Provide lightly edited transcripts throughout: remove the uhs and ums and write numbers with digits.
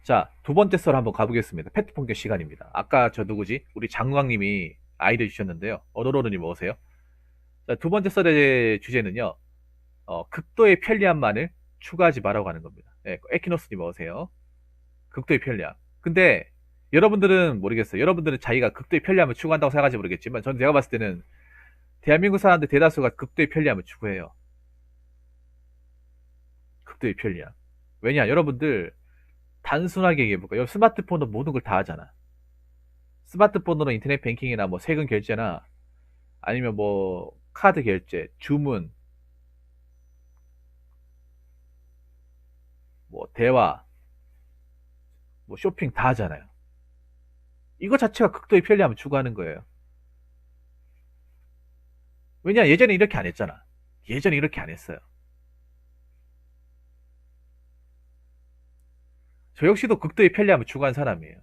자, 두 번째 썰 한번 가보겠습니다. 페트 본격 시간입니다. 아까 저 누구지? 우리 장광님이 아이디어 주셨는데요. 어로로르님 오세요. 자, 두 번째 썰의 주제는요. 극도의 편리함만을 추가하지 말라고 하는 겁니다. 에키노스님 오세요. 극도의 편리함. 근데 여러분들은 모르겠어요. 여러분들은 자기가 극도의 편리함을 추구한다고 생각하지 모르겠지만 저는 제가 봤을 때는 대한민국 사람들 대다수가 극도의 편리함을 추구해요. 극도의 편리함. 왜냐? 여러분들 단순하게 얘기해볼까요? 스마트폰으로 모든 걸 다 하잖아. 스마트폰으로 인터넷 뱅킹이나 뭐 세금 결제나 아니면 뭐 카드 결제, 주문, 뭐 대화, 뭐 쇼핑 다 하잖아요. 이거 자체가 극도의 편리함을 추구하는 거예요. 왜냐? 예전에 이렇게 안 했잖아. 예전에 이렇게 안 했어요. 저 역시도 극도의 편리함을 추구한 사람이에요.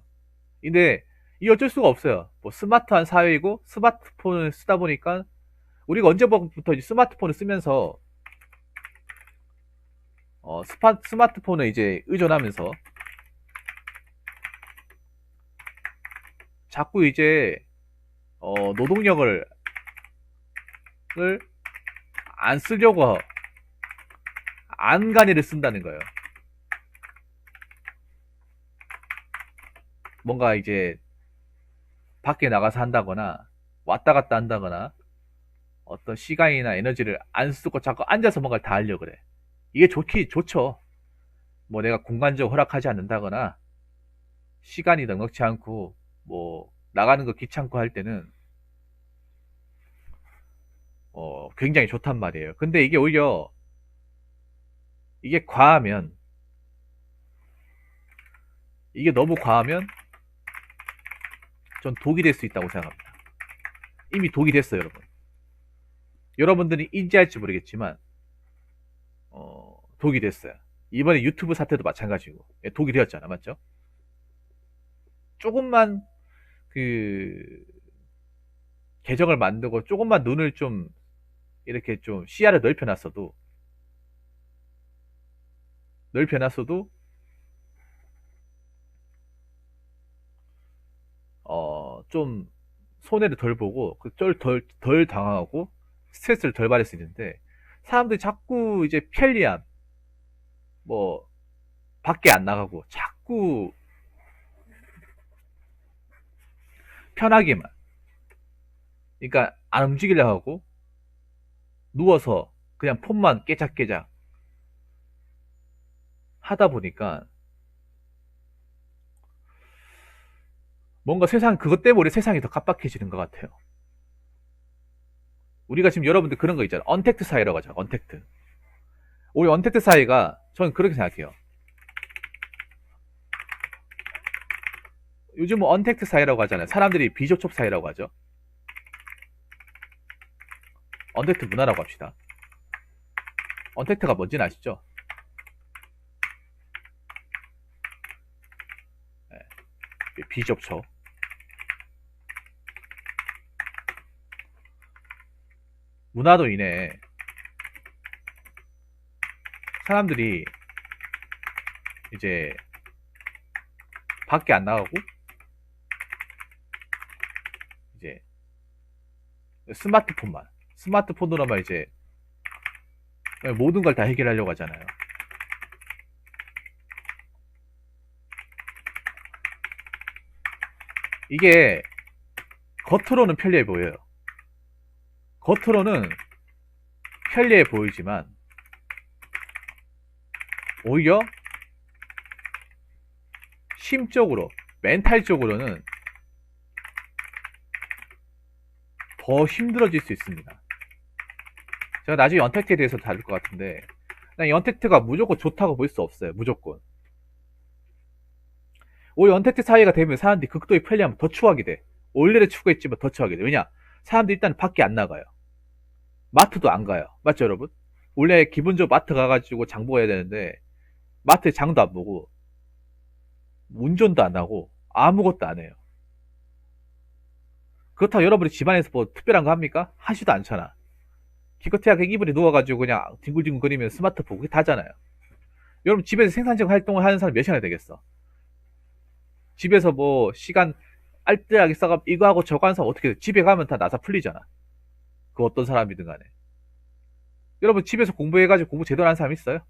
근데 이 어쩔 수가 없어요. 뭐 스마트한 사회이고 스마트폰을 쓰다 보니까 우리가 언제부터 이제 스마트폰을 쓰면서 스마트폰을 이제 의존하면서 자꾸 이제 노동력을 안 쓰려고 안간히를 쓴다는 거예요. 뭔가 이제 밖에 나가서 한다거나 왔다 갔다 한다거나 어떤 시간이나 에너지를 안 쓰고 자꾸 앉아서 뭔가를 다 하려고 그래. 이게 좋죠. 뭐 내가 공간적 허락하지 않는다거나 시간이 넉넉치 않고 뭐 나가는 거 귀찮고 할 때는 굉장히 좋단 말이에요. 근데 이게 오히려 이게 과하면 이게 너무 과하면 전 독이 될 수 있다고 생각합니다. 이미 독이 됐어요, 여러분. 여러분들이 인지할지 모르겠지만 독이 됐어요. 이번에 유튜브 사태도 마찬가지고 독이 되었잖아, 맞죠? 조금만 그 계정을 만들고 조금만 눈을 좀 이렇게 좀 시야를 넓혀놨어도 좀 손해를 덜 보고 덜 당하고 스트레스를 덜 받을 수 있는데 사람들이 자꾸 이제 편리함 뭐 밖에 안 나가고 자꾸 편하게만 그러니까 안 움직이려 하고 누워서 그냥 폰만 깨작깨작 하다 보니까 뭔가 세상 그것 때문에 세상이 더 깜빡해지는 것 같아요. 우리가 지금 여러분들 그런 거 있잖아요. 언택트 사회라고 하죠. 언택트. 우리 언택트 사회가 저는 그렇게 생각해요. 요즘은 언택트 사회라고 하잖아요. 사람들이 비접촉 사회라고 하죠. 언택트 문화라고 합시다. 언택트가 뭔지는 아시죠? 네, 비접촉. 문화로 인해 사람들이 이제 밖에 안 나가고 이제 스마트폰으로만 이제 모든 걸 다 해결하려고 하잖아요. 이게 겉으로는 편리해 보여요. 겉으로는 편리해 보이지만 오히려 심적으로 멘탈적으로는 더 힘들어질 수 있습니다. 제가 나중에 언택트에 대해서 다룰 것 같은데 그냥 언택트가 무조건 좋다고 볼 수 없어요. 무조건. 오히려 언택트 사회가 되면 사람들이 극도의 편리함을 더 추구하게 돼. 원래를 추구했지만 더 추구하게 돼. 왜냐? 사람들이 일단 밖에 안 나가요. 마트도 안 가요. 맞죠, 여러분? 원래 기본적으로 마트 가가지고 장 보고 해야 되는데 마트에 장도 안 보고 운전도 안 하고 아무것도 안 해요. 그렇다고 여러분이 집안에서 뭐 특별한 거 합니까? 하지도 않잖아. 기껏해야 그냥 이불에 누워가지고 그냥 뒹굴뒹굴 거리면 스마트폰 그게 다잖아요. 여러분 집에서 생산적 활동을 하는 사람 몇이나 되겠어? 집에서 뭐 시간 알뜰하게 써가 이거 하고 저거 하는 사람 어떻게 돼? 집에 가면 다 나사 풀리잖아. 그 어떤 사람이든 간에. 여러분 집에서 공부해가지고 공부 제대로 하는 사람 있어요?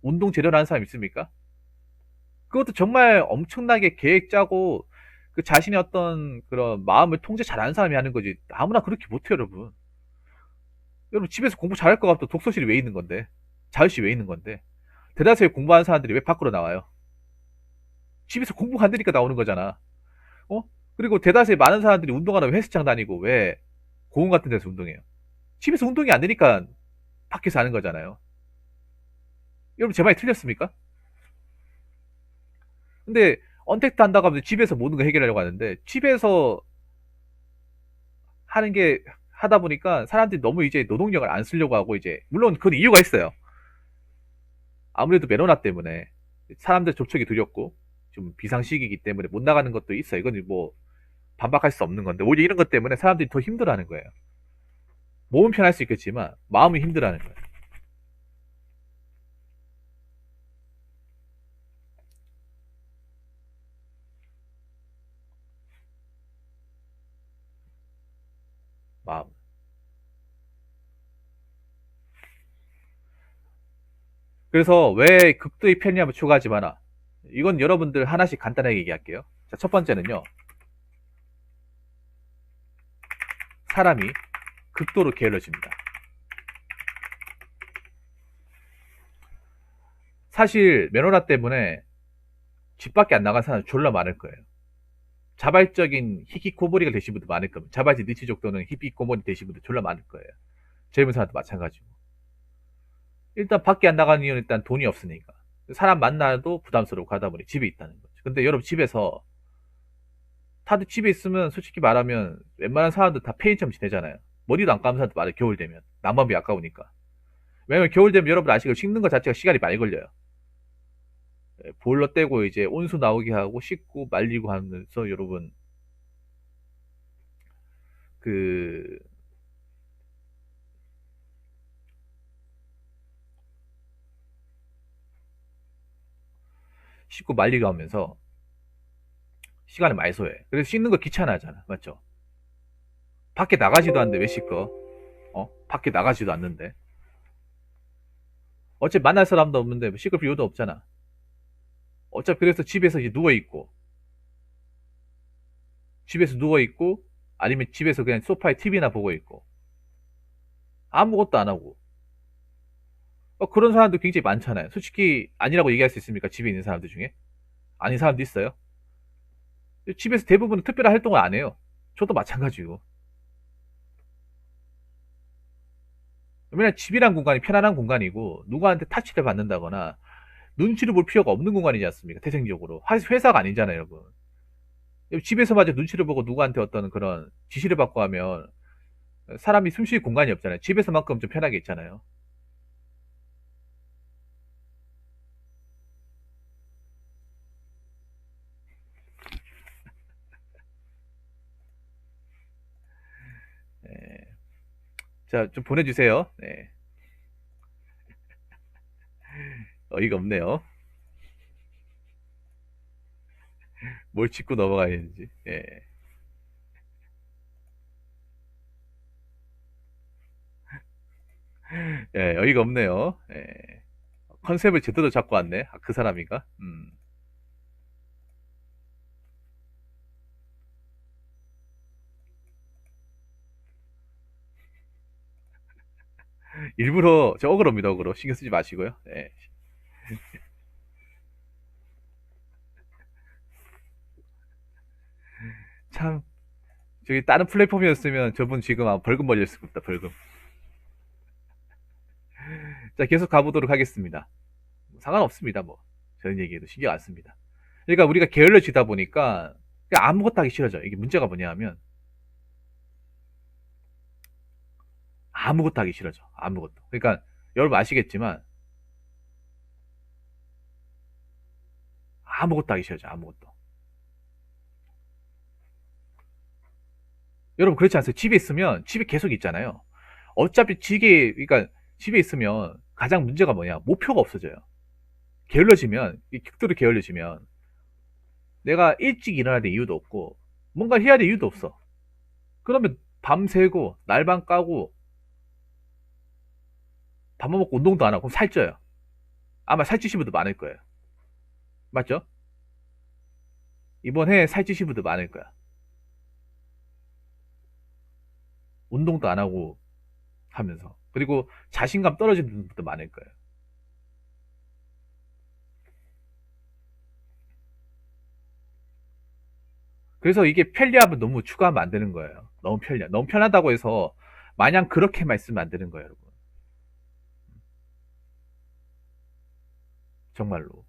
운동 제대로 하는 사람 있습니까? 그것도 정말 엄청나게 계획 짜고 그 자신의 어떤 그런 마음을 통제 잘하는 사람이 하는 거지. 아무나 그렇게 못해요, 여러분. 여러분 집에서 공부 잘할 것 같아도 독서실이 왜 있는 건데? 자유실이 왜 있는 건데? 대다수의 공부하는 사람들이 왜 밖으로 나와요? 집에서 공부 안 되니까 나오는 거잖아. 어? 그리고 대다수의 많은 사람들이 운동하려면 헬스장 다니고 왜 공원 같은 데서 운동해요? 집에서 운동이 안 되니까 밖에서 하는 거잖아요. 여러분 제 말이 틀렸습니까? 근데 언택트 한다고 하면 집에서 모든 걸 해결하려고 하는데 집에서 하는 게 하다 보니까 사람들이 너무 이제 노동력을 안 쓰려고 하고 이제 물론 그건 이유가 있어요. 아무래도 메로나 때문에 사람들 접촉이 두렵고 좀 비상시기이기 때문에 못 나가는 것도 있어요. 이건 뭐 반박할 수 없는 건데 오히려 이런 것 때문에 사람들이 더 힘들어하는 거예요. 몸은 편할 수 있겠지만 마음이 힘들어하는 거예요. 마음. 그래서 왜 극도의 편리함을 추구하지 마라. 이건 여러분들 하나씩 간단하게 얘기할게요. 자, 첫 번째는요. 사람이 극도로 게을러집니다. 사실 메로나 때문에 집 밖에 안 나간 사람 졸라 많을 거예요. 자발적인 히키코모리가 되신 분도 많을 겁니다. 자발적 니치족 또는 히키코모리 되신 분도 졸라 많을 거예요. 젊은 사람도 마찬가지고. 일단 밖에 안 나가는 이유는 일단 돈이 없으니까. 사람 만나도 부담스러워 가다 보니 집에 있다는 거죠. 근데 여러분 집에서 다들 집에 있으면 솔직히 말하면 웬만한 사람들 다 페인처럼 지내잖아요. 머리도 안 감은 사람도 많아요. 겨울 되면. 난방비 아까우니까. 왜냐면 겨울 되면 여러분 아시고 씻는 것 자체가 시간이 많이 걸려요. 보일러 떼고 이제 온수 나오게 하고 씻고 말리고 하면서 여러분 그 씻고 말리고 하면서 시간을 많이 소요해. 그래서 씻는 거 귀찮아하잖아. 맞죠? 밖에 나가지도 않는데 왜 씻어? 밖에 나가지도 않는데. 어차피 만날 사람도 없는데 뭐 씻을 필요도 없잖아. 어차피 그래서 집에서 이제 누워있고, 집에서 누워있고, 아니면 집에서 그냥 소파에 TV나 보고 있고, 아무것도 안 하고. 그런 사람도 굉장히 많잖아요. 솔직히 아니라고 얘기할 수 있습니까? 집에 있는 사람들 중에? 아닌 사람도 있어요. 집에서 대부분 특별한 활동을 안 해요. 저도 마찬가지고. 왜냐면 집이란 공간이 편안한 공간이고, 누구한테 타치를 받는다거나, 눈치를 볼 필요가 없는 공간이지 않습니까? 태생적으로. 회사가 아니잖아요, 여러분. 집에서마저 눈치를 보고 누구한테 어떤 그런 지시를 받고 하면 사람이 숨쉴 공간이 없잖아요. 집에서만큼 좀 편하게 있잖아요. 네. 자, 좀 보내주세요. 네. 어이가 없네요. 뭘 짚고 넘어가야 되는지. 예. 예, 어이가 없네요. 예. 컨셉을 제대로 잡고 왔네. 아, 그 사람인가? 일부러, 저 억울합니다, 억울로. 신경 쓰지 마시고요. 예. 참, 저기 다른 플랫폼이었으면 저분 지금 아마 벌금 걸렸을 겁니다, 벌금. 자, 계속 가보도록 하겠습니다. 상관없습니다, 뭐. 저런 얘기해도 신경 안 씁니다. 그러니까 우리가 게을러지다 보니까 그냥 아무것도 하기 싫어져. 이게 문제가 뭐냐 하면 아무것도 하기 싫어져. 아무것도. 그러니까 여러분 아시겠지만 아무것도 하기 싫어져. 아무것도. 여러분 그렇지 않습니까? 집에 있으면 집에 계속 있잖아요. 어차피 그러니까 집에 있으면 가장 문제가 뭐냐? 목표가 없어져요. 게을러지면, 극도로 게을러지면 내가 일찍 일어나야 될 이유도 없고 뭔가 해야 될 이유도 없어. 그러면 밤새고 날밤 까고 밥만 먹고 운동도 안 하고 그럼 살쪄요. 아마 살찌신 분도 많을 거예요. 맞죠? 이번 해에 살찌신 분도 많을 거야. 운동도 안 하고 하면서. 그리고 자신감 떨어지는 분도 많을 거예요. 그래서 이게 편리함을 너무 추가하면 안 되는 거예요. 너무 편리함. 너무 편하다고 해서 마냥 그렇게만 있으면 안 되는 거예요, 여러분. 정말로.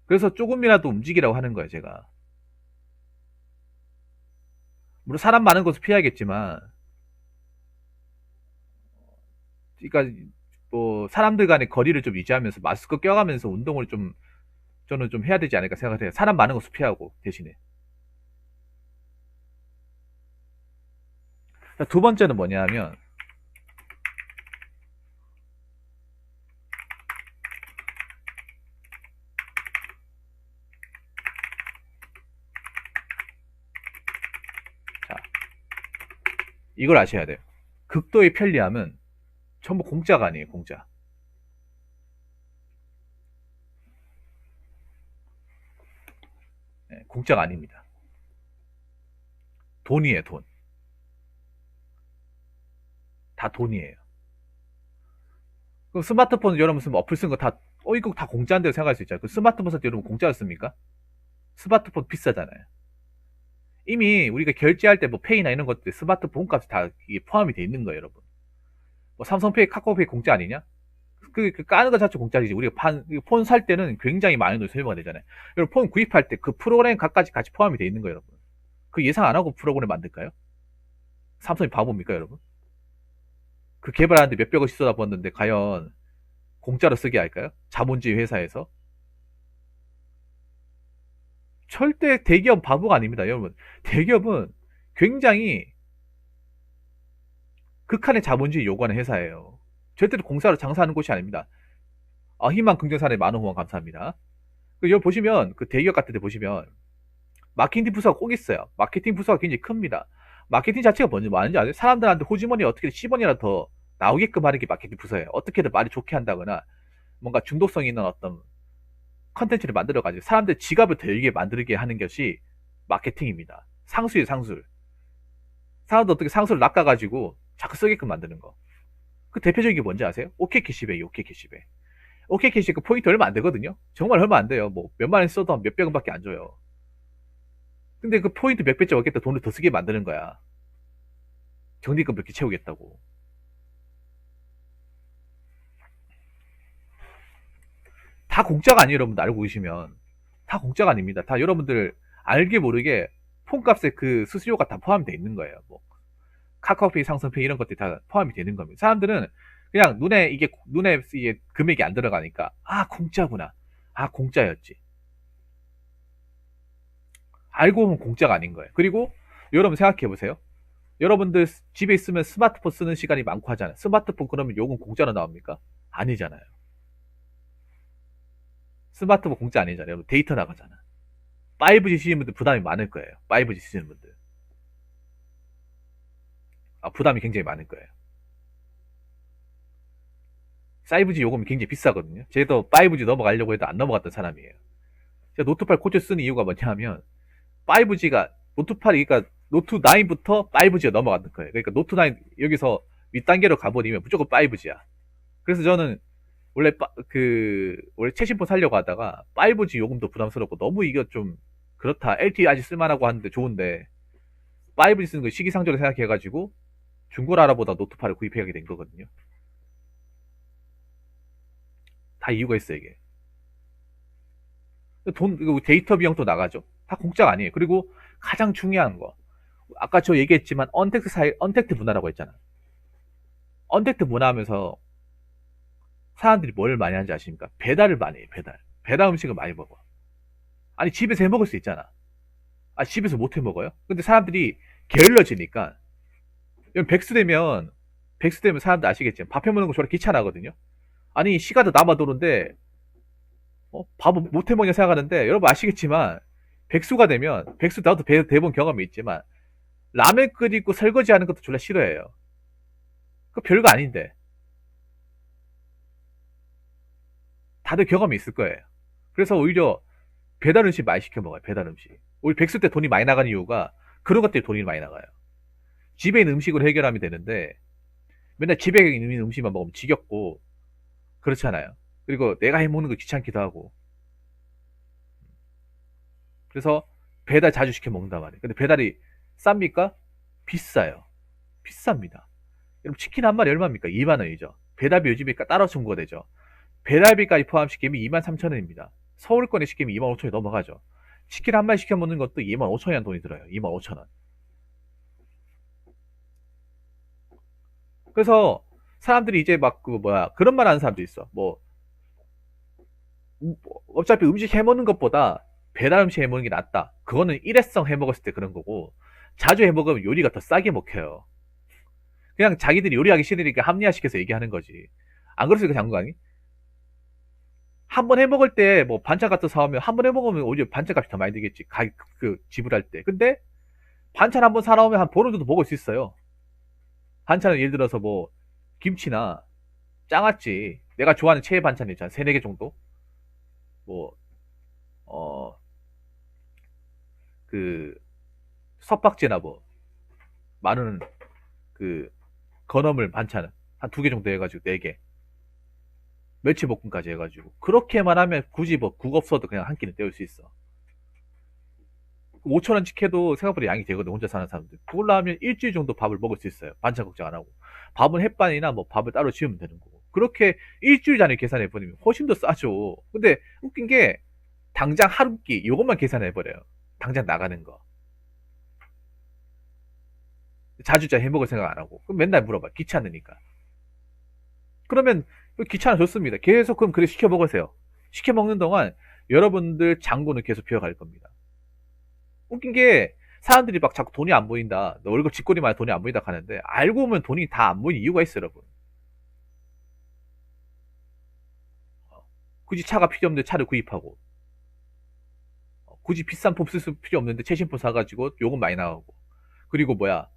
그래서 조금이라도 움직이라고 하는 거예요, 제가. 물론 사람 많은 곳을 피해야겠지만, 그러니까 뭐 사람들 간의 거리를 좀 유지하면서 마스크 껴가면서 운동을 좀 저는 좀 해야 되지 않을까 생각해요. 사람 많은 곳을 피하고 대신에. 두 번째는 뭐냐면 자, 이걸 아셔야 돼요. 극도의 편리함은 전부 공짜가 아니에요, 공짜. 네, 공짜가 아닙니다. 돈이에요, 돈. 다 돈이에요. 그럼 스마트폰 여러분 쓰면 어플 쓴 거 다, 이거 다 공짜인데 생각할 수 있잖아요. 그 스마트폰 쓸 때 여러분 공짜였습니까? 스마트폰 비싸잖아요. 이미 우리가 결제할 때 뭐 페이나 이런 것들 스마트폰 값이 다 이게 포함이 돼 있는 거예요, 여러분. 뭐 삼성페이, 카카오페이 공짜 아니냐? 그 까는 거 자체 공짜이지. 우리가 폰 살 때는 굉장히 많은 돈이 소요가 되잖아요. 여러분 폰 구입할 때 그 프로그램 값까지 같이 포함이 돼 있는 거예요, 여러분. 그 예상 안 하고 프로그램 만들까요? 삼성이 바보입니까, 여러분? 그 개발하는데 몇백억씩 쏟아부었는데 과연 공짜로 쓰게 할까요? 자본주의 회사에서? 절대 대기업 바보가 아닙니다, 여러분. 대기업은 굉장히 극한의 자본주의 요구하는 회사예요. 절대로 공사로 장사하는 곳이 아닙니다. 희망 긍정사례 많은 후원 감사합니다. 여기 보시면 그 대기업 같은 데 보시면 마케팅 부서가 꼭 있어요. 마케팅 부서가 굉장히 큽니다. 마케팅 자체가 뭔지 아는지 아세요? 사람들한테 호주머니 어떻게 10원이라도 더 나오게끔 하는 게 마케팅 부서예요. 어떻게든 말이 좋게 한다거나 뭔가 중독성 있는 어떤 컨텐츠를 만들어가지고 사람들 지갑을 더 열게 만들게 하는 것이 마케팅입니다. 상수예요, 상술. 사람들 어떻게 상수를 낚아가지고 자꾸 쓰게끔 만드는 거. 그 대표적인 게 뭔지 아세요? 오케이 캐시백이 오케이 캐시백. 오케이 캐시백 그 포인트 얼마 안 되거든요. 정말 얼마 안 돼요. 뭐 몇만 원 써도 몇백 원밖에 안 줘요. 근데 그 포인트 몇 배째 얻겠다 돈을 더 쓰게 만드는 거야. 적립금 몇 개 채우겠다고. 다 공짜가 아니에요, 여러분들 알고 계시면. 다 공짜가 아닙니다. 다 여러분들 알게 모르게 폰값에 그 수수료가 다 포함되어 있는 거예요. 뭐 카카오페이, 상성페이 이런 것들이 다 포함이 되는 겁니다. 사람들은 그냥 눈에 이게 금액이 안 들어가니까 공짜구나. 공짜였지. 알고 보면 공짜가 아닌 거예요. 그리고 여러분 생각해 보세요. 여러분들 집에 있으면 스마트폰 쓰는 시간이 많고 하잖아요. 스마트폰 그러면 요금 공짜로 나옵니까? 아니잖아요. 스마트폰 공짜 아니잖아요. 여러분 데이터 나가잖아. 5G 쓰시는 분들 부담이 많을 거예요. 5G 쓰시는 분들. 부담이 굉장히 많을 거예요. 5G 요금이 굉장히 비싸거든요. 저도 5G 넘어가려고 해도 안 넘어갔던 사람이에요. 제가 노트8 고쳐 쓰는 이유가 뭐냐면 5G가 노트8이 그러니까 노트9부터 5G가 넘어가는 거예요. 그러니까 노트9 여기서 윗단계로 가버리면 무조건 5G야. 그래서 저는 원래 최신폰 살려고 하다가 5G 요금도 부담스럽고 너무 이거 좀 그렇다. LTE 아직 쓸만하고 하는데 좋은데 5G 쓰는 거 시기상조를 생각해가지고 중고를 알아보다 노트8을 구입하게 된 거거든요. 다 이유가 있어요, 이게. 데이터 비용도 나가죠. 다 공짜가 아니에요. 그리고 가장 중요한 거. 아까 저 얘기했지만 언택트 문화라고 했잖아. 언택트 문화 하면서 사람들이 뭘 많이 하는지 아십니까? 배달을 많이 해요, 배달. 배달 음식을 많이 먹어. 아니, 집에서 해 먹을 수 있잖아. 집에서 못 해 먹어요? 근데 사람들이 게을러지니까, 백수 되면 사람들 아시겠지만, 밥 해 먹는 거 저렇게 귀찮아하거든요? 아니, 시간도 남아 도는데, 밥은 못 해먹냐 생각하는데, 여러분 아시겠지만, 백수가 되면, 백수 나도 대본 경험이 있지만, 라면 끓이고 설거지 하는 것도 졸라 싫어해요. 그 별거 아닌데. 다들 경험이 있을 거예요. 그래서 오히려 배달 음식 많이 시켜 먹어요, 배달 음식. 우리 백수 때 돈이 많이 나가는 이유가 그런 것 때문에 돈이 많이 나가요. 집에 있는 음식으로 해결하면 되는데, 맨날 집에 있는 음식만 먹으면 지겹고, 그렇잖아요. 그리고 내가 해 먹는 거 귀찮기도 하고. 그래서 배달 자주 시켜 먹는단 말이에요. 근데 배달이 쌉니까? 비싸요. 비쌉니다. 여러분 치킨 한 마리 얼마입니까? 2만 원이죠. 배달비 요즘에 따라 청구되죠. 배달비까지 포함시키면 2만 3천 원입니다. 서울권에 시키면 2만 5천 원이 넘어가죠. 치킨 한 마리 시켜 먹는 것도 2만 5천 원이라는 돈이 들어요. 2만 5천 원. 그래서 사람들이 이제 막 그 뭐야 그런 말 하는 사람도 있어. 뭐 어차피 음식 해 먹는 것보다 배달 음식 해 먹는 게 낫다. 그거는 일회성 해 먹었을 때 그런 거고, 자주 해 먹으면 요리가 더 싸게 먹혀요. 그냥 자기들이 요리하기 싫으니까 합리화시켜서 얘기하는 거지. 안 그렇습니까, 장관이? 한 번 해 먹을 때 뭐 반찬 같은 거 사오면 한 번 해 먹으면 오히려 반찬값이 더 많이 들겠지. 그 지불할 때. 근데 반찬 한 번 사나오면 한 보름 정도 먹을 수 있어요. 반찬은 예를 들어서 뭐 김치나 장아찌, 내가 좋아하는 최애 반찬 있잖아. 세네 개 정도. 뭐 어 그 석박지나 뭐 마늘, 그 건어물 반찬은 한 두 개 정도 해가지고 네 개. 멸치볶음까지 해가지고 그렇게만 하면 굳이 뭐 국 없어도 그냥 한 끼는 때울 수 있어. 5천 원씩 해도 생각보다 양이 되거든, 혼자 사는 사람들. 그걸로 하면 일주일 정도 밥을 먹을 수 있어요. 반찬 걱정 안 하고. 밥은 햇반이나 뭐 밥을 따로 지으면 되는 거고. 그렇게 일주일 단위 계산해 버리면 훨씬 더 싸죠. 근데 웃긴 게 당장 하루 끼 이것만 계산해 버려요. 당장 나가는 거. 자주자 해 먹을 생각 안 하고. 그럼 맨날 물어봐. 귀찮으니까. 그러면 귀찮아 좋습니다. 계속 그럼 그래 시켜 먹으세요. 시켜 먹는 동안 여러분들 장고는 계속 비어갈 겁니다. 웃긴 게 사람들이 막 자꾸 돈이 안 보인다. 너 월급 쥐꼬리만 돈이 안 보인다 하는데, 알고 보면 돈이 다 안 보이는 이유가 있어요, 여러분. 굳이 차가 필요 없는데 차를 구입하고, 굳이 비싼 품 쓸 필요 없는데 최신품 사가지고 요금 많이 나가고, 그리고 뭐야,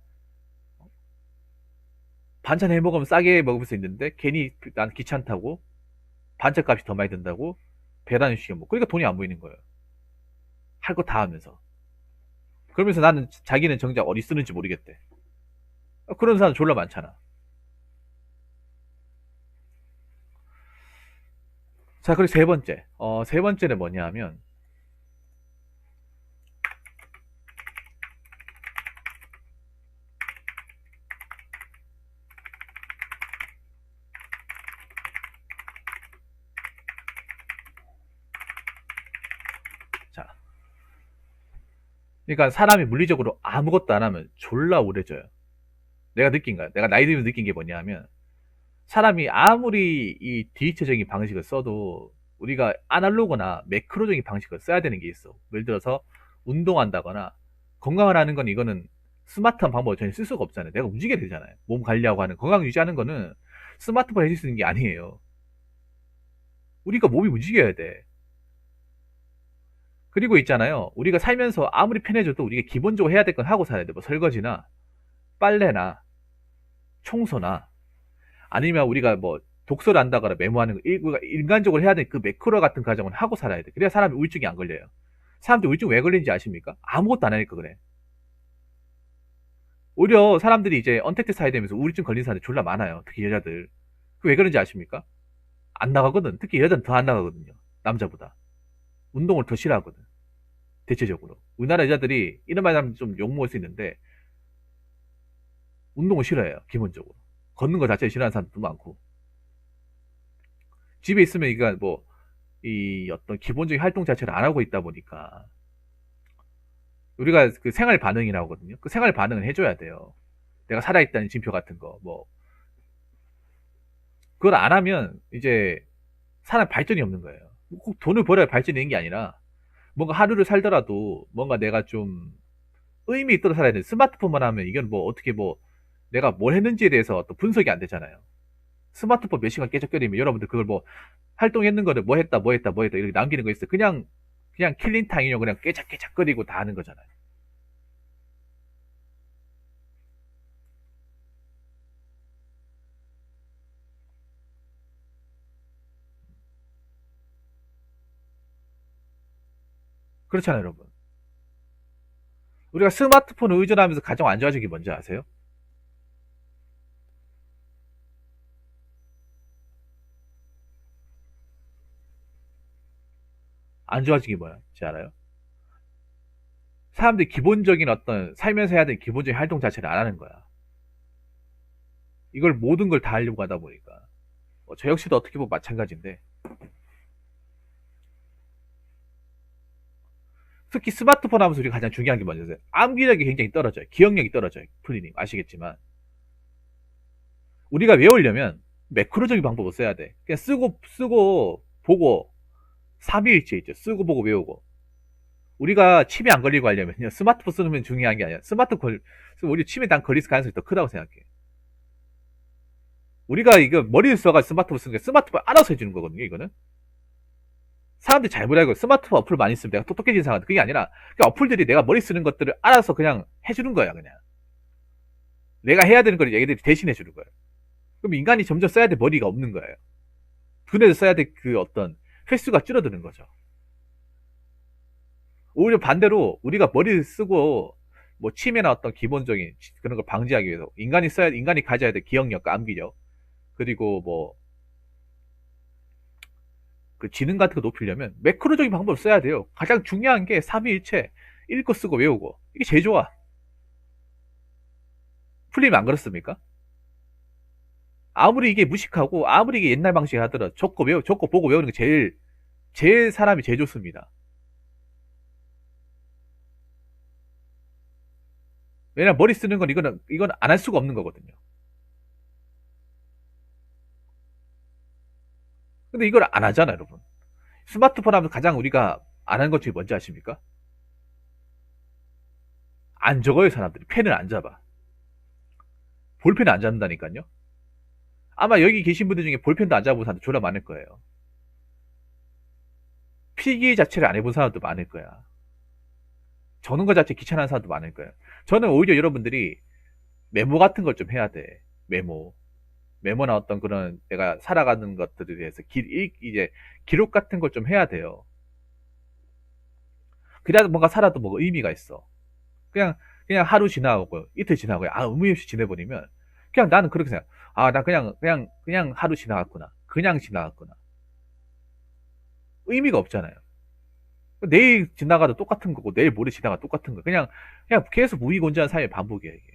반찬 해 먹으면 싸게 먹을 수 있는데 괜히 난 귀찮다고 반찬값이 더 많이 든다고 배달 음식을 먹고, 그러니까 돈이 안 보이는 거예요. 할 거 다 하면서. 그러면서 나는 자기는 정작 어디 쓰는지 모르겠대. 그런 사람 졸라 많잖아. 자, 그리고 세 번째. 세 번째는 뭐냐 하면, 자, 그러니까 사람이 물리적으로 아무것도 안 하면 졸라 우울해져요. 내가 느낀 거야. 내가 나이 들면 느낀 게 뭐냐 하면, 사람이 아무리 이 디지털적인 방식을 써도 우리가 아날로그나 매크로적인 방식을 써야 되는 게 있어. 예를 들어서 운동한다거나 건강을 하는 건, 이거는 스마트한 방법을 전혀 쓸 수가 없잖아요. 내가 움직여야 되잖아요. 몸 관리하고 하는, 건강 유지하는 거는 스마트폰에 해줄 수 있는 게 아니에요. 우리가 몸이 움직여야 돼. 그리고 있잖아요. 우리가 살면서 아무리 편해져도 우리가 기본적으로 해야 될 건 하고 살아야 돼. 뭐 설거지나 빨래나 청소나, 아니면 우리가 뭐 독서를 한다거나 메모하는 거, 우리가 인간적으로 해야 될 그 매크로 같은 과정을 하고 살아야 돼. 그래야 사람이 우울증이 안 걸려요. 사람들 우울증 왜 걸리는지 아십니까? 아무것도 안 하니까 그래. 오히려 사람들이 이제 언택트 사회 되면서 우울증 걸린 사람들 졸라 많아요. 특히 여자들. 그 왜 그런지 아십니까? 안 나가거든. 특히 여자는 더 안 나가거든요. 남자보다. 운동을 더 싫어하거든. 대체적으로. 우리나라 여자들이 이런 말 하면 좀 욕먹을 수 있는데, 운동을 싫어해요. 기본적으로. 걷는 거 자체를 싫어하는 사람도 많고. 집에 있으면 이거 뭐, 이 어떤 기본적인 활동 자체를 안 하고 있다 보니까, 우리가 그 생활 반응이라고 하거든요. 그 생활 반응을 해줘야 돼요. 내가 살아있다는 징표 같은 거, 뭐, 그걸 안 하면 이제 사람 발전이 없는 거예요. 꼭 돈을 벌어야 발전이 있는 게 아니라, 뭔가 하루를 살더라도 뭔가 내가 좀 의미 있도록 살아야 돼. 스마트폰만 하면 이건 뭐 어떻게 뭐 내가 뭘 했는지에 대해서 어떤 분석이 안 되잖아요. 스마트폰 몇 시간 깨적거리면 여러분들 그걸 뭐 활동했는 거를 뭐 했다, 뭐 했다, 뭐 했다 이렇게 남기는 거 있어요. 그냥 킬링 타임이요. 그냥 깨작깨작거리고 다 하는 거잖아요. 그렇잖아요, 여러분. 우리가 스마트폰을 의존하면서 가장 안 좋아진 게 뭔지 아세요? 안 좋아진 게 뭐지 알아요? 사람들이 기본적인 어떤 살면서 해야 되는 기본적인 활동 자체를 안 하는 거야. 이걸 모든 걸 다 하려고 하다 보니까 저 역시도 어떻게 보면 마찬가지인데 특히 스마트폰 하면서 우리가 가장 중요한 게 뭔지 아세요? 암기력이 굉장히 떨어져요. 기억력이 떨어져요. 풀리님 아시겠지만 우리가 외우려면 매크로적인 방법을 써야 돼. 그냥 쓰고 보고 3일째 있죠. 쓰고 보고 외우고 우리가 치매 안 걸리고 하려면요. 스마트폰 쓰면 중요한 게 아니야. 스마트폰 우리 치매 단 걸릴 가능성이 더 크다고 생각해. 우리가 이거 머리를 써가지고 스마트폰 쓰는 게 스마트폰 알아서 해주는 거거든요. 이거는 사람들이 잘못 알고 스마트폰 어플 많이 쓰면 내가 똑똑해진 상황 그게 아니라 그냥 어플들이 내가 머리 쓰는 것들을 알아서 그냥 해주는 거야. 그냥 내가 해야 되는 걸 얘기들이 대신 해주는 거예요. 그럼 인간이 점점 써야 될 머리가 없는 거예요. 두뇌에서 써야 될 그 어떤 횟수가 줄어드는 거죠. 오히려 반대로 우리가 머리를 쓰고 뭐 치매나 어떤 기본적인 그런 걸 방지하기 위해서 인간이 가져야 될 기억력과 암기력 그리고 뭐 그 지능 같은 거 높이려면 매크로적인 방법을 써야 돼요. 가장 중요한 게 삼위일체 읽고 쓰고 외우고 이게 제일 좋아. 풀리면 안 그렇습니까? 아무리 이게 무식하고 아무리 이게 옛날 방식이 하더라도 적고 보고 외우는 게 제일 사람이 제일 좋습니다. 왜냐면 머리 쓰는 건 이건 안 할 수가 없는 거거든요. 근데 이걸 안 하잖아요, 여러분. 스마트폰 하면 가장 우리가 안 하는 것 중에 뭔지 아십니까? 안 적어요, 사람들이. 펜을 안 잡아. 볼펜을 안 잡는다니까요. 아마 여기 계신 분들 중에 볼펜도 안 잡은 사람들 졸라 많을 거예요. 필기 자체를 안 해본 사람도 많을 거야. 적는 것 자체 귀찮은 사람도 많을 거예요. 저는 오히려 여러분들이 메모 같은 걸 좀 해야 돼. 메모. 메모나 어떤 그런 내가 살아가는 것들에 대해서 이제 기록 같은 걸 좀 해야 돼요. 그래야 뭔가 살아도 뭐가 의미가 있어. 그냥 하루 지나고 이틀 지나고 의미 없이 지내버리면 그냥 나는 그렇게 생각. 나 그냥 하루 지나갔구나. 그냥 지나갔구나. 의미가 없잖아요. 내일 지나가도 똑같은 거고 내일 모레 지나가 똑같은 거. 그냥 계속 무의곤재한 삶의 반복이야 이게.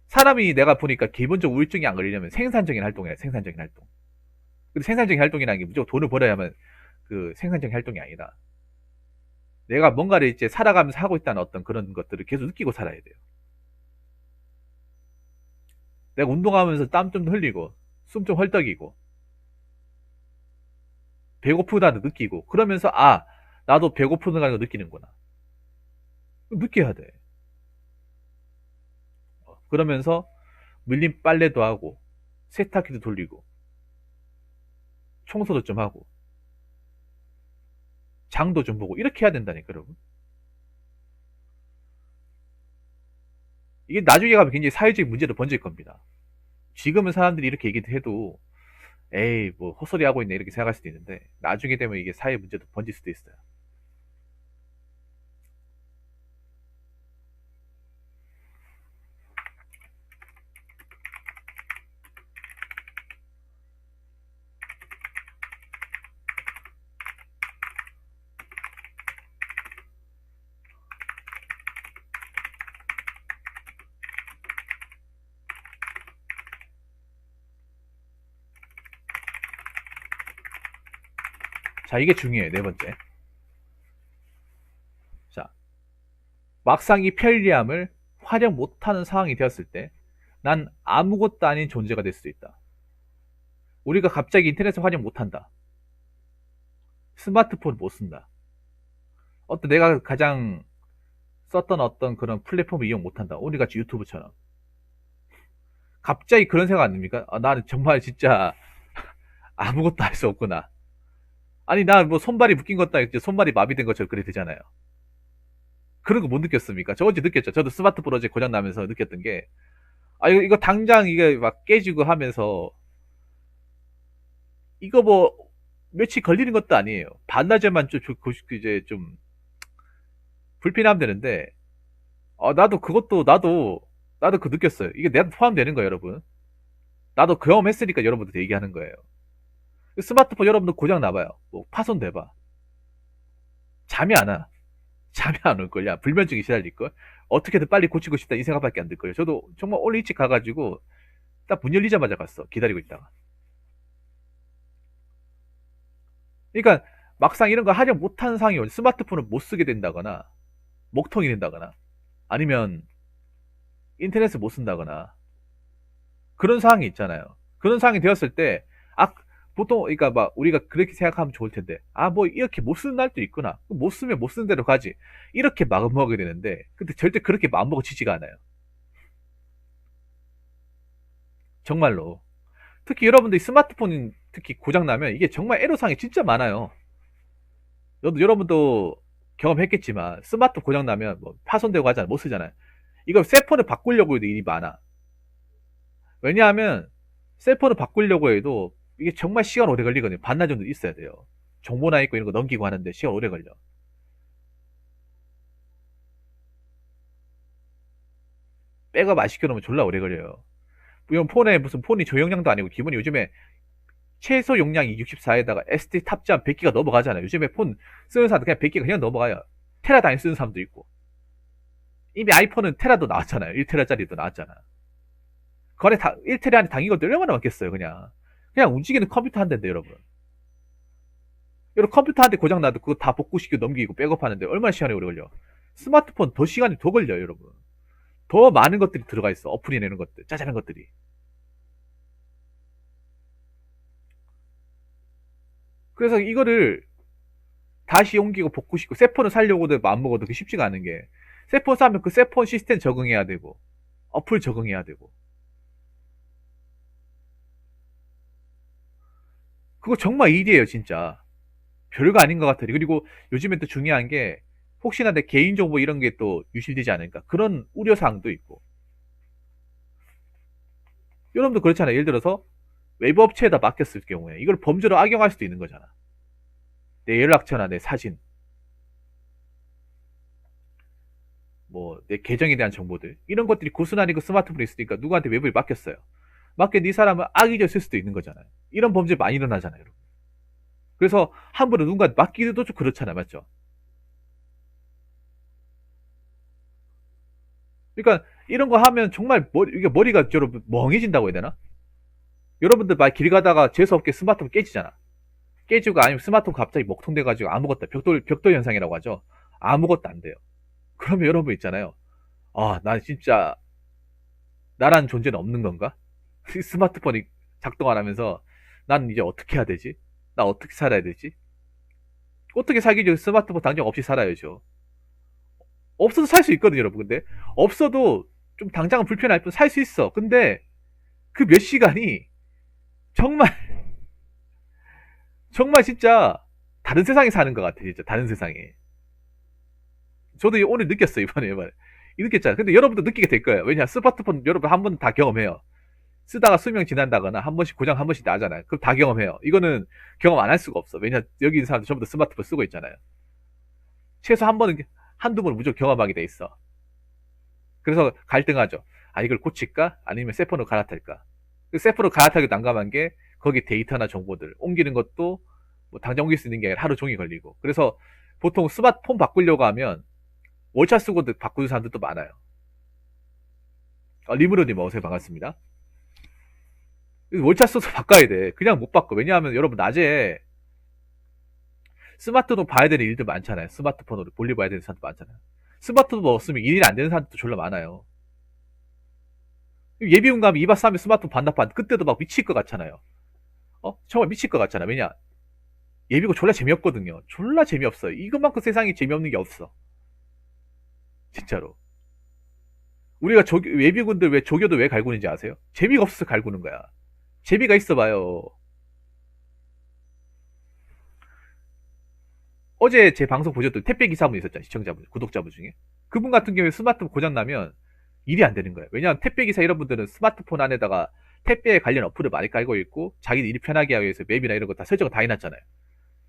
사람이 내가 보니까 기본적 우울증이 안 걸리려면 생산적인 활동이야. 생산적인 활동. 근데 생산적인 활동이라는 게 무조건 돈을 벌어야만 그 생산적인 활동이 아니다. 내가 뭔가를 이제 살아가면서 하고 있다는 어떤 그런 것들을 계속 느끼고 살아야 돼요. 내가 운동하면서 땀 좀 흘리고 숨 좀 헐떡이고 배고프다도 느끼고 그러면서 나도 배고프다는 거 느끼는구나. 느껴야 돼. 그러면서 밀린 빨래도 하고 세탁기도 돌리고 청소도 좀 하고 장도 좀 보고 이렇게 해야 된다니까 여러분. 이게 나중에 가면 굉장히 사회적인 문제로 번질 겁니다. 지금은 사람들이 이렇게 얘기해도 에이 뭐 헛소리 하고 있네 이렇게 생각할 수도 있는데 나중에 되면 이게 사회 문제도 번질 수도 있어요. 자 이게 중요해요. 네 번째. 자 막상 이 편리함을 활용 못하는 상황이 되었을 때 난 아무것도 아닌 존재가 될 수도 있다. 우리가 갑자기 인터넷을 활용 못한다. 스마트폰 못 쓴다. 내가 가장 썼던 어떤 그런 플랫폼을 이용 못한다. 우리같이 유튜브처럼. 갑자기 그런 생각 안 듭니까? 아, 나는 정말 진짜 아무것도 할 수 없구나. 아니, 나 뭐 손발이 묶인 것도 아니고 손발이 마비된 것처럼 그래 되잖아요. 그런 거 못 느꼈습니까? 저 어제 느꼈죠. 저도 스마트폰 어제 고장 나면서 느꼈던 게, 아, 이거 당장 이게 막 깨지고 하면서, 이거 뭐, 며칠 걸리는 것도 아니에요. 반나절만 좀, 이제 좀, 불편하면 되는데, 나도 그 느꼈어요. 이게 내가 포함되는 거예요, 여러분. 나도 경험했으니까 여러분들 얘기하는 거예요. 스마트폰 여러분들 고장 나봐요. 뭐, 파손돼봐. 잠이 안 와. 잠이 안 올걸. 야, 불면증이 시달릴걸. 어떻게든 빨리 고치고 싶다 이 생각밖에 안 들걸. 저도 정말 오늘 일찍 가가지고 딱 문 열리자마자 갔어. 기다리고 있다가. 그러니까 막상 이런 거 하려 못한 상황이 오면 스마트폰을 못 쓰게 된다거나 목통이 된다거나 아니면 인터넷을 못 쓴다거나 그런 상황이 있잖아요. 그런 상황이 되었을 때, 아, 보통, 그러니까 막 우리가 그렇게 생각하면 좋을 텐데, 아, 뭐 이렇게 못 쓰는 날도 있구나. 못 쓰면 못 쓰는 대로 가지. 이렇게 마음먹게 되는데, 근데 절대 그렇게 마음먹어지지가 않아요. 정말로. 특히 여러분들이 스마트폰 특히 고장나면 이게 정말 애로사항이 진짜 많아요. 여러분도 경험했겠지만, 스마트폰 고장나면 뭐 파손되고 하잖아요. 못 쓰잖아요. 이거 새 폰을 바꾸려고 해도 일이 많아. 왜냐하면 새 폰을 바꾸려고 해도 이게 정말 시간 오래 걸리거든요. 반나절 정도 있어야 돼요. 정보나 있고 이런 거 넘기고 하는데 시간 오래 걸려. 백업 안 시켜놓으면 졸라 오래 걸려요. 이건 폰에 무슨 폰이 저용량도 아니고 기본이 요즘에 최소 용량이 64에다가 SD 탑재한 100기가 넘어가잖아요. 요즘에 폰 쓰는 사람도 그냥 100기가 그냥 넘어가요. 테라 단위 쓰는 사람도 있고. 이미 아이폰은 테라도 나왔잖아요. 1테라짜리도 나왔잖아. 거래 1테라 안에 당긴 것도 얼마나 많겠어요, 그냥. 그냥 움직이는 컴퓨터 한 대인데, 여러분. 여러분, 컴퓨터 한 대 고장나도 그거 다 복구시키고 넘기고 백업하는데 얼마나 시간이 오래 걸려. 스마트폰 더 시간이 더 걸려요, 여러분. 더 많은 것들이 들어가 있어. 어플이 내는 것들, 짜잘한 것들이. 그래서 이거를 다시 옮기고 복구시키고, 새 폰을 살려고도 마음먹어도 그 쉽지가 않은 게, 새 폰 사면 그 새 폰 시스템 적응해야 되고, 어플 적응해야 되고. 그거 정말 일이에요, 진짜. 별거 아닌 것 같아요. 그리고 요즘에 또 중요한 게 혹시나 내 개인정보 이런 게 또 유실되지 않을까 그런 우려사항도 있고. 여러분도 그렇잖아요. 예를 들어서 외부 업체에다 맡겼을 경우에 이걸 범죄로 악용할 수도 있는 거잖아. 내 연락처나 내 사진, 뭐 내 계정에 대한 정보들 이런 것들이 고스란히 그 스마트폰에 있으니까 누구한테 외부에 맡겼어요. 맡겨 네 사람은 악의적으로 쓸 수도 있는 거잖아요. 이런 범죄 많이 일어나잖아요. 여러분. 그래서 함부로 누군가 맡기도 좀 그렇잖아요. 맞죠? 그러니까 이런 거 하면 정말 이게 머리가 여러분 멍해진다고 해야 되나? 여러분들 막 길 가다가 재수없게 스마트폰 깨지잖아. 깨지고 아니면 스마트폰 갑자기 먹통돼가지고 아무것도 벽돌 현상이라고 하죠. 아무것도 안 돼요. 그러면 여러분 있잖아요. 아, 난 진짜 나란 존재는 없는 건가? 스마트폰이 작동 안 하면서 난 이제 어떻게 해야 되지? 나 어떻게 살아야 되지? 어떻게 살기죠? 스마트폰 당장 없이 살아야죠. 없어도 살 수 있거든요, 여러분. 근데 없어도 좀 당장은 불편할 뿐 살 수 있어. 근데 그 몇 시간이 정말 정말 진짜 다른 세상에 사는 것 같아, 진짜 다른 세상에. 저도 오늘 느꼈어요, 이번에. 느꼈잖아요. 근데 여러분도 느끼게 될 거예요. 왜냐, 스마트폰 여러분 한 번 다 경험해요. 쓰다가 수명 지난다거나 한 번씩 고장 한 번씩 나잖아요. 그럼 다 경험해요. 이거는 경험 안 할 수가 없어. 왜냐, 여기 있는 사람들 전부 다 스마트폰 쓰고 있잖아요. 최소 한 번은, 한두 번은 무조건 경험하게 돼 있어. 그래서 갈등하죠. 아, 이걸 고칠까? 아니면 새 폰으로 갈아탈까? 그 새 폰으로 갈아타기 난감한 게 거기 데이터나 정보들 옮기는 것도 뭐 당장 옮길 수 있는 게 아니라 하루 종일 걸리고. 그래서 보통 스마트폰 바꾸려고 하면 월차 쓰고 바꾸는 사람들도 많아요. 리무르님 어서요. 반갑습니다. 월차 써서 바꿔야 돼. 그냥 못 바꿔. 왜냐하면 여러분 낮에 스마트폰 봐야 되는 일들 많잖아요. 스마트폰으로 볼일 봐야 되는 사람도 많잖아요. 스마트폰 없으면 일이 안 되는 사람도 졸라 많아요. 예비군 가면 2박 3일 스마트폰 반납한 그때도 막 미칠 것 같잖아요. 정말 미칠 것 같잖아. 왜냐? 예비군 졸라 재미없거든요. 졸라 재미없어요. 이것만큼 세상에 재미없는 게 없어. 진짜로. 우리가 외비군들 왜 조교도 왜 갈구는지 아세요? 재미가 없어서 갈구는 거야. 재미가 있어봐요. 어제 제 방송 보셨던 택배 기사분 있었잖아요. 시청자분, 구독자분 중에. 그분 같은 경우에 스마트폰 고장 나면 일이 안 되는 거예요. 왜냐하면 택배 기사 이런 분들은 스마트폰 안에다가 택배에 관련 어플을 많이 깔고 있고 자기들 일이 편하게 하기 위해서 맵이나 이런 거 다 설정을 다 해놨잖아요.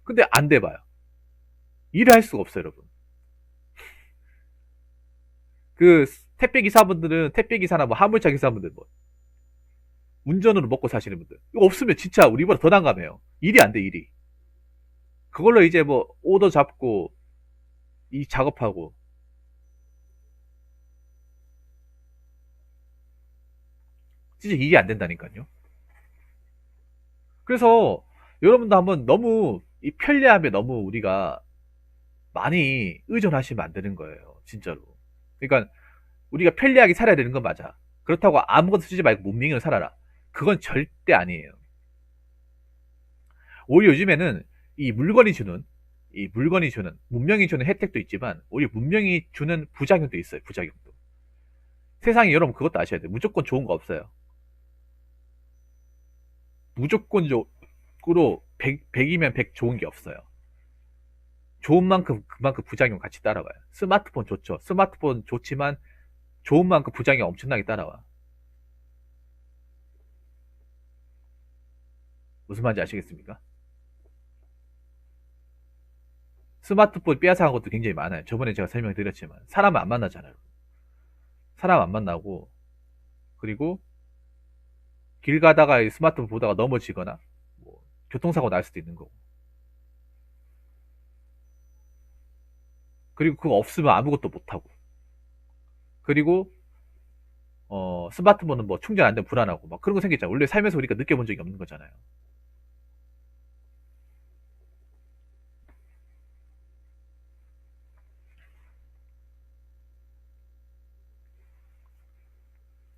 근데 안 돼봐요. 일을 할 수가 없어요, 여러분. 그 택배 기사분들은 택배 기사나 뭐 화물차 기사분들 뭐 운전으로 먹고 사시는 분들 이거 없으면 진짜 우리보다 더 난감해요. 일이 안 돼, 일이. 그걸로 이제 뭐 오더 잡고 이 작업하고 진짜 일이 안 된다니까요. 그래서 여러분도 한번 너무 이 편리함에 너무 우리가 많이 의존하시면 안 되는 거예요. 진짜로. 그러니까 우리가 편리하게 살아야 되는 건 맞아. 그렇다고 아무것도 쓰지 말고 문명을 살아라. 그건 절대 아니에요. 오히려 요즘에는 이 물건이 주는 이 물건이 주는 문명이 주는 혜택도 있지만 오히려 문명이 주는 부작용도 있어요. 부작용도. 세상에 여러분 그것도 아셔야 돼요. 무조건 좋은 거 없어요. 무조건적으로 100이면 100 좋은 게 없어요. 좋은 만큼 그만큼 부작용 같이 따라와요. 스마트폰 좋죠. 스마트폰 좋지만 좋은 만큼 부작용 엄청나게 따라와. 무슨 말인지 아시겠습니까? 스마트폰 빼앗아간 것도 굉장히 많아요. 저번에 제가 설명드렸지만 사람을 안 만나잖아요. 사람 안 만나고 그리고 길 가다가 스마트폰 보다가 넘어지거나 뭐 교통사고 날 수도 있는 거고 그리고 그거 없으면 아무것도 못하고 그리고 스마트폰은 뭐 충전 안 되면 불안하고 막 그런 거 생겼잖아요. 원래 삶에서 우리가 느껴본 적이 없는 거잖아요.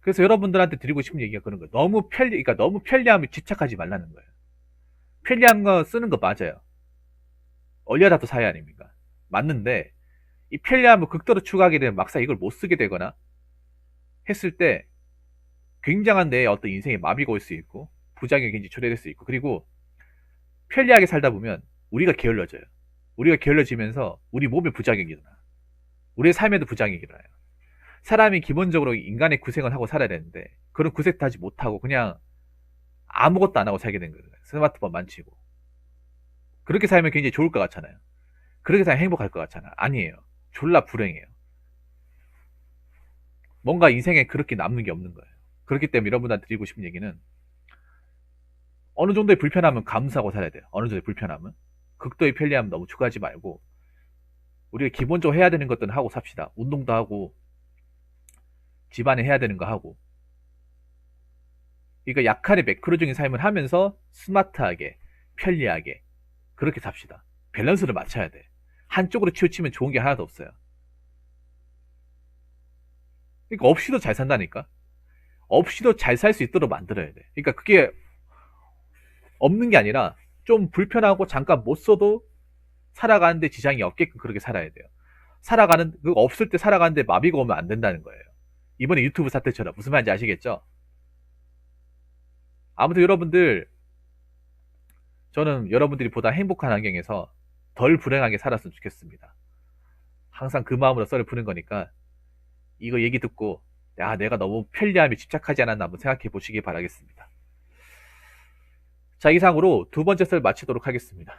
그래서 여러분들한테 드리고 싶은 얘기가 그런 거예요. 그러니까 너무 편리함에 집착하지 말라는 거예요. 편리한 거 쓰는 거 맞아요. 얼려다도 사야 아닙니까? 맞는데 이 편리함을 극도로 추구하게 되면 막상 이걸 못 쓰게 되거나 했을 때 굉장한 내 어떤 인생에 마비가 올 수 있고 부작용이 굉장히 초래될 수 있고 그리고 편리하게 살다 보면 우리가 게을러져요. 우리가 게을러지면서 우리 몸에 부작용이 일어나. 우리의 삶에도 부작용이 일어나요. 사람이 기본적으로 인간의 구생을 하고 살아야 되는데 그런 구색도 하지 못하고 그냥 아무것도 안 하고 살게 된 거예요. 스마트폰 만지고. 그렇게 살면 굉장히 좋을 것 같잖아요. 그렇게 살면 행복할 것 같잖아. 아니에요. 졸라 불행해요. 뭔가 인생에 그렇게 남는 게 없는 거예요. 그렇기 때문에 여러분한테 드리고 싶은 얘기는 어느 정도의 불편함은 감수하고 살아야 돼요. 어느 정도의 불편함은. 극도의 편리함 너무 추구하지 말고 우리가 기본적으로 해야 되는 것들은 하고 삽시다. 운동도 하고 집안에 해야 되는 거 하고 그러니까 약간의 매크로적인 삶을 하면서 스마트하게 편리하게 그렇게 삽시다. 밸런스를 맞춰야 돼. 한쪽으로 치우치면 좋은 게 하나도 없어요. 그러니까 없이도 잘 산다니까. 없이도 잘 살 수 있도록 만들어야 돼. 그러니까 그게 없는 게 아니라 좀 불편하고 잠깐 못 써도 살아가는데 지장이 없게끔 그렇게 살아야 돼요. 그 없을 때 살아가는데 마비가 오면 안 된다는 거예요. 이번에 유튜브 사태처럼 무슨 말인지 아시겠죠? 아무튼 여러분들 저는 여러분들이 보다 행복한 환경에서 덜 불행하게 살았으면 좋겠습니다. 항상 그 마음으로 썰을 푸는 거니까 이거 얘기 듣고 내가 너무 편리함에 집착하지 않았나 한번 생각해 보시기 바라겠습니다. 자, 이상으로 두 번째 썰 마치도록 하겠습니다.